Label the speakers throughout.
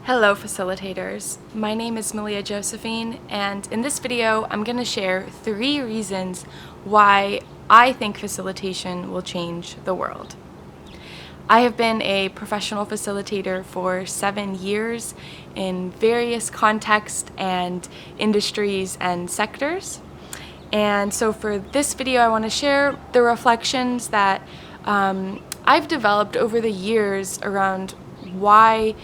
Speaker 1: Hello facilitators, my name is Malia Josephine, and in this video I'm going to share 3 reasons why I think facilitation will change the world. I have been a professional facilitator for 7 years in various contexts and industries and sectors. And so for this video I want to share the reflections that I've developed over the years around why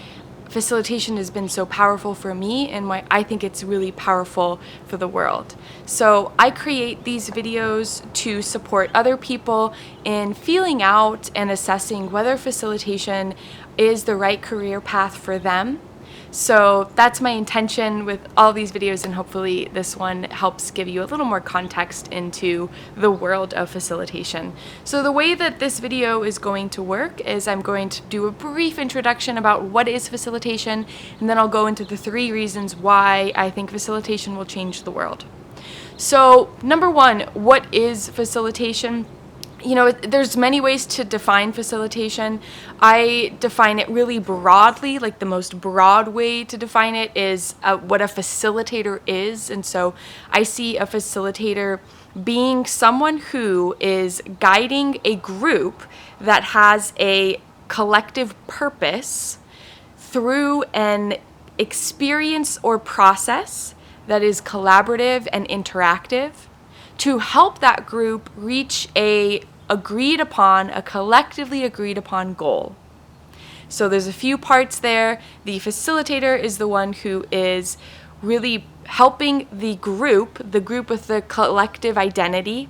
Speaker 1: facilitation has been so powerful for me and why I think it's really powerful for the world. So I create these videos to support other people in feeling out and assessing whether facilitation is the right career path for them. So that's my intention with all these videos, and hopefully this one helps give you a little more context into the world of facilitation. So the way that this video is going to work is I'm going to do a brief introduction about what is facilitation, and then I'll go into the 3 reasons why I think facilitation will change the world. So number 1, what is facilitation? There's many ways to define facilitation. I define it really broadly, like the most broad way to define it is what a facilitator is. And so I see a facilitator being someone who is guiding a group that has a collective purpose through an experience or process that is collaborative and interactive to help that group reach a collectively agreed upon goal. So there's a few parts there. The facilitator is the one who is really helping the group with the collective identity,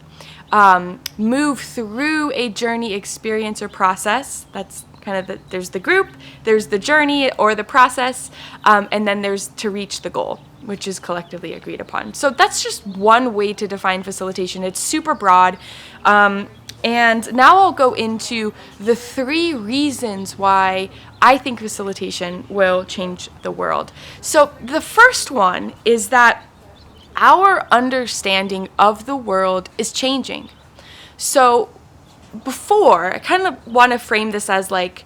Speaker 1: move through a journey, experience, or process. That's kind of there's the group, there's the journey or the process, and then there's to reach the goal, which is collectively agreed upon. So that's just one way to define facilitation. It's super broad. And now I'll go into the 3 reasons why I think facilitation will change the world. So the first one is that our understanding of the world is changing. So I kind of want to frame this as like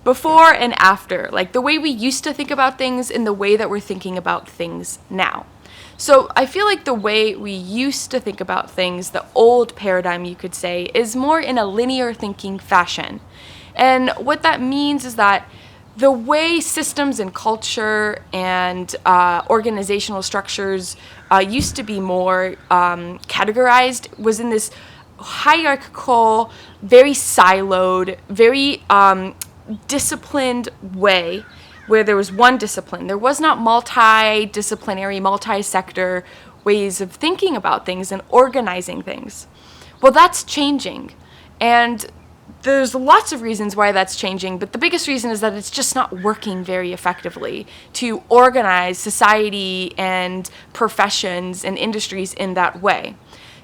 Speaker 1: before and after, like the way we used to think about things and the way that we're thinking about things now. So I feel like the way we used to think about things, the old paradigm you could say, is more in a linear thinking fashion. And what that means is that the way systems and culture and organizational structures used to be more categorized was in this hierarchical, very siloed, very disciplined way, where there was one discipline. There was not multidisciplinary, multi-sector ways of thinking about things and organizing things. Well, that's changing. And there's lots of reasons why that's changing, but the biggest reason is that it's just not working very effectively to organize society and professions and industries in that way.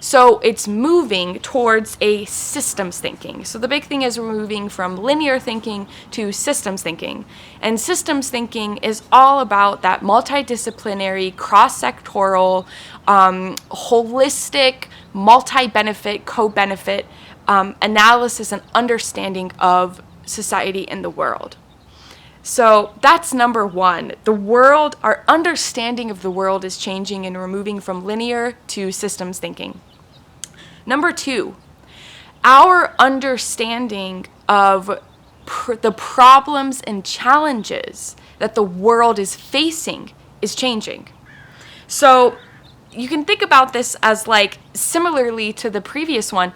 Speaker 1: So it's moving towards a systems thinking. So the big thing is we're moving from linear thinking to systems thinking. And systems thinking is all about that multidisciplinary, cross-sectoral, holistic, multi-benefit, co-benefit analysis and understanding of society and the world. So that's number 1. Our understanding of the world is changing, and we're moving from linear to systems thinking. Number 2, our understanding of the problems and challenges that the world is facing is changing. So you can think about this as like similarly to the previous one.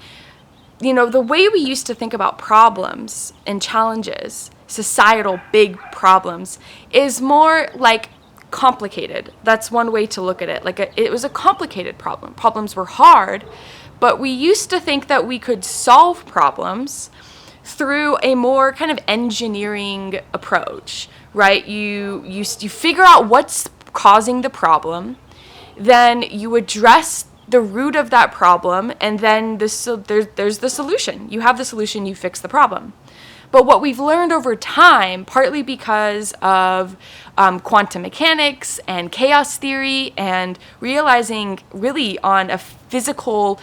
Speaker 1: The way we used to think about problems and challenges, societal big problems, is more like complicated. That's one way to look at it. It was a complicated problem. Problems were hard, but we used to think that we could solve problems through a more kind of engineering approach, right? You figure out what's causing the problem, then you address the root of that problem, and then there's the solution. You have the solution, you fix the problem. But what we've learned over time, partly because of quantum mechanics and chaos theory, and realizing really on a physical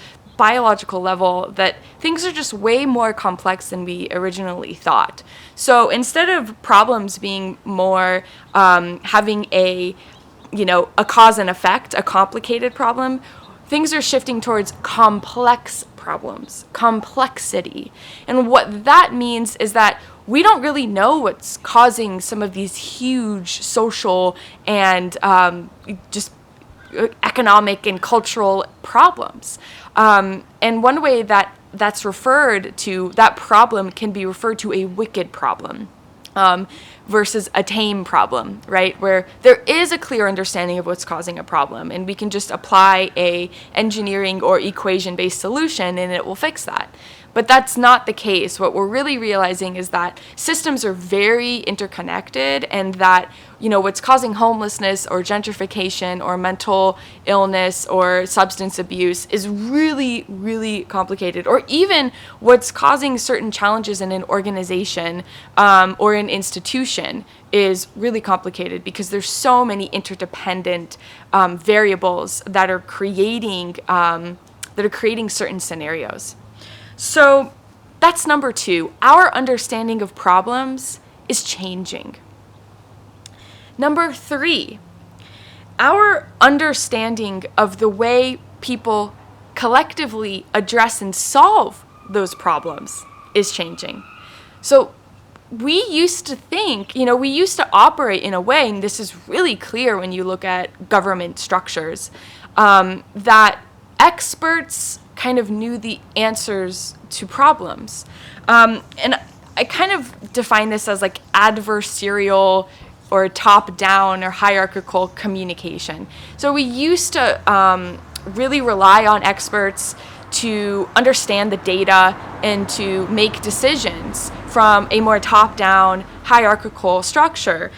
Speaker 1: biological level that things are just way more complex than we originally thought. So instead of problems being more having a cause and effect, a complicated problem, things are shifting towards complex problems, complexity. And what that means is that we don't really know what's causing some of these huge social and just economic and cultural problems. And one way that that's referred to, that problem can be referred to a wicked problem. Versus a tame problem, right? Where there is a clear understanding of what's causing a problem, and we can just apply a engineering or equation-based solution and it will fix that. But that's not the case. What we're really realizing is that systems are very interconnected, and that, what's causing homelessness or gentrification or mental illness or substance abuse is really, really complicated. Or even what's causing certain challenges in an organization or an institution is really complicated, because there's so many interdependent variables that are creating certain scenarios. So that's number 2. Our understanding of problems is changing. Number 3, our understanding of the way people collectively address and solve those problems is changing. So we used to think, we used to operate in a way, and this is really clear when you look at government structures, that experts kind of knew the answers to problems. And I kind of define this as like adversarial or top-down or hierarchical communication. So we used to really rely on experts to understand the data and to make decisions from a more top-down hierarchical structure.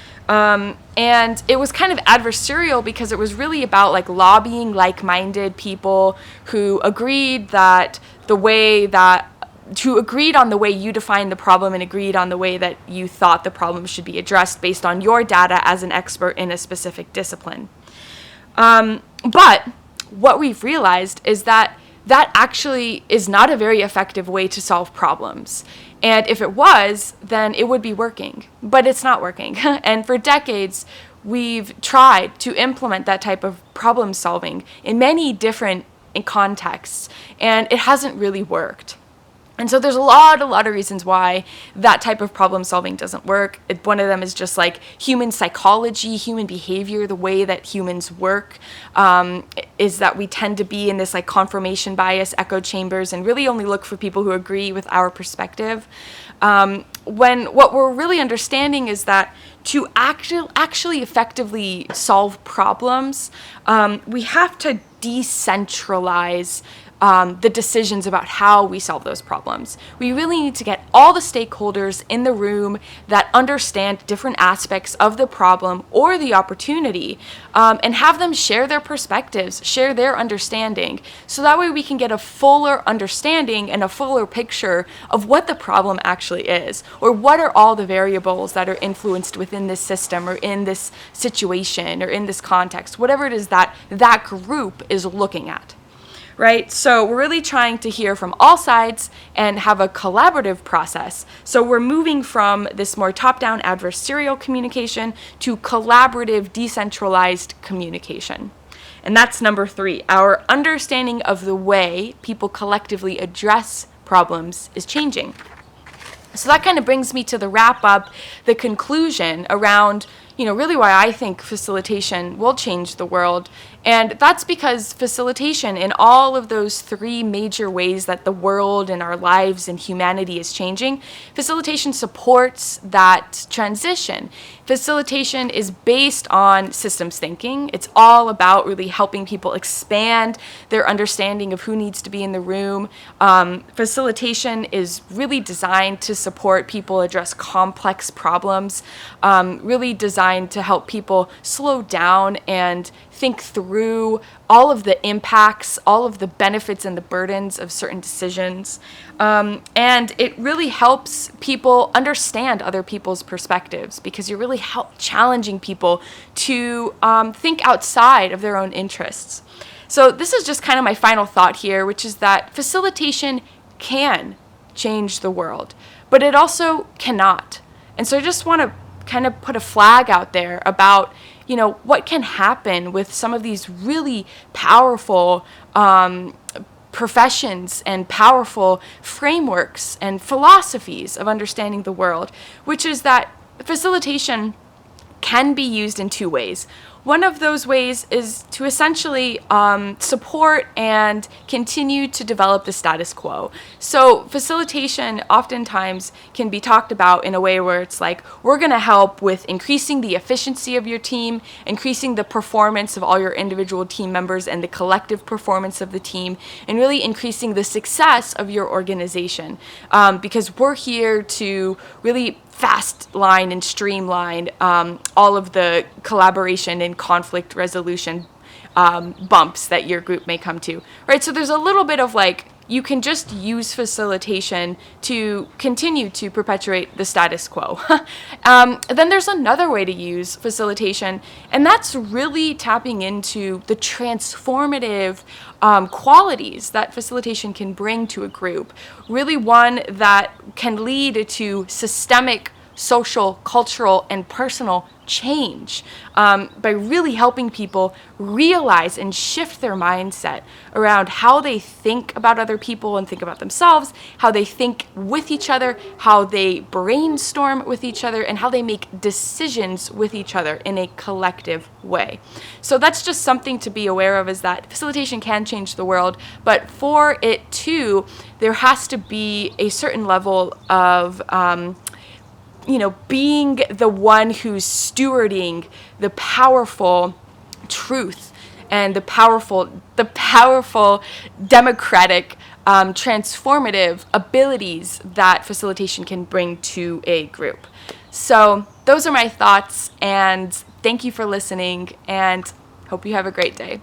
Speaker 1: And it was kind of adversarial because it was really about like lobbying like-minded people who agreed on the way you defined the problem and agreed on the way that you thought the problem should be addressed based on your data as an expert in a specific discipline. But what we've realized is that actually is not a very effective way to solve problems. And if it was, then it would be working. But it's not working. And for decades, we've tried to implement that type of problem solving in many different contexts, and it hasn't really worked. And so there's a lot of reasons why that type of problem solving doesn't work. One of them is just like human psychology, human behavior, the way that humans work, is that we tend to be in this like confirmation bias, echo chambers, and really only look for people who agree with our perspective. When what we're really understanding is that to actually effectively solve problems, we have to decentralize the decisions about how we solve those problems. We really need to get all the stakeholders in the room that understand different aspects of the problem or the opportunity, and have them share their perspectives, share their understanding, so that way we can get a fuller understanding and a fuller picture of what the problem actually is, or what are all the variables that are influenced within this system or in this situation or in this context, whatever it is that that group is looking at. Right? So we're really trying to hear from all sides and have a collaborative process. So we're moving from this more top-down adversarial communication to collaborative decentralized communication. And that's number 3. Our understanding of the way people collectively address problems is changing. So that kind of brings me to the wrap up, the conclusion around, really why I think facilitation will change the world. And that's because facilitation, in all of those 3 major ways that the world and our lives and humanity is changing, facilitation supports that transition. Facilitation is based on systems thinking. It's all about really helping people expand their understanding of who needs to be in the room. Facilitation is really designed to support people address complex problems, really designed to help people slow down and think through all of the impacts, all of the benefits and the burdens of certain decisions. And it really helps people understand other people's perspectives, because you're really challenging people to think outside of their own interests. So this is just kind of my final thought here, which is that facilitation can change the world, but it also cannot. And so I just want to kind of put a flag out there about, what can happen with some of these really powerful professions and powerful frameworks and philosophies of understanding the world, which is that facilitation can be used in two ways. One of those ways is to essentially support and continue to develop the status quo. So facilitation oftentimes can be talked about in a way where it's like, we're going to help with increasing the efficiency of your team, increasing the performance of all your individual team members and the collective performance of the team, and really increasing the success of your organization. Because we're here to really fast line and streamline all of the collaboration and conflict resolution bumps that your group may come to, right? So there's a little bit of like, you can just use facilitation to continue to perpetuate the status quo. Then there's another way to use facilitation, and that's really tapping into the transformative qualities that facilitation can bring to a group. Really one that can lead to systemic social, cultural, and personal change by really helping people realize and shift their mindset around how they think about other people and think about themselves, how they think with each other, how they brainstorm with each other, and how they make decisions with each other in a collective way. So that's just something to be aware of, is that facilitation can change the world, but for it to, there has to be a certain level of being the one who's stewarding the powerful truth and the powerful democratic, transformative abilities that facilitation can bring to a group. So those are my thoughts, and thank you for listening, and hope you have a great day.